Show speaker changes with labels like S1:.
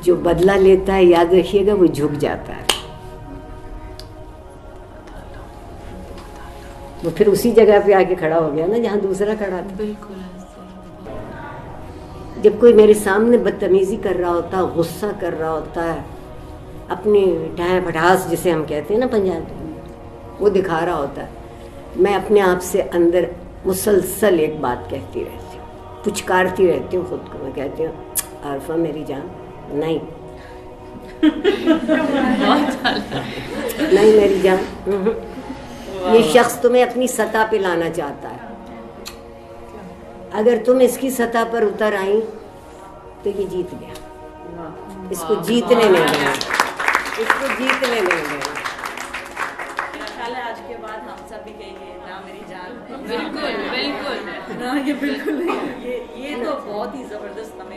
S1: जो बदला लेता है याद रखिएगा वो झुक जाता है, वो फिर उसी जगह पे आके खड़ा हो गया ना जहाँ दूसरा खड़ा था।
S2: बिल्कुल।
S1: जब कोई मेरे सामने बदतमीजी कर रहा होता है, गुस्सा कर रहा होता है, अपनी टाह भटास जिसे हम कहते हैं ना पंजाबी में, वो दिखा रहा होता है, मैं अपने आप से अंदर मुसलसल एक बात कहती रहती हूँ, पुचकारती रहती हूँ खुद को। मैं कहती हूँ आरफा मेरी जान, नहीं नहीं मेरी जान, ये शख्स तुम्हें अपनी सतह पे लाना चाहता है, अगर तुम इसकी सतह पर उतर आई तो ये जीत गया, इसको जीतने नहीं देना, इसको जीतने नहीं देना।
S3: आज के बाद हम सब भी कहेंगे ना मेरी जान।
S2: बिल्कुल बिल्कुल
S3: ना ये बिल्कुल नहीं, ये तो बहुत ही जबरदस्त हमें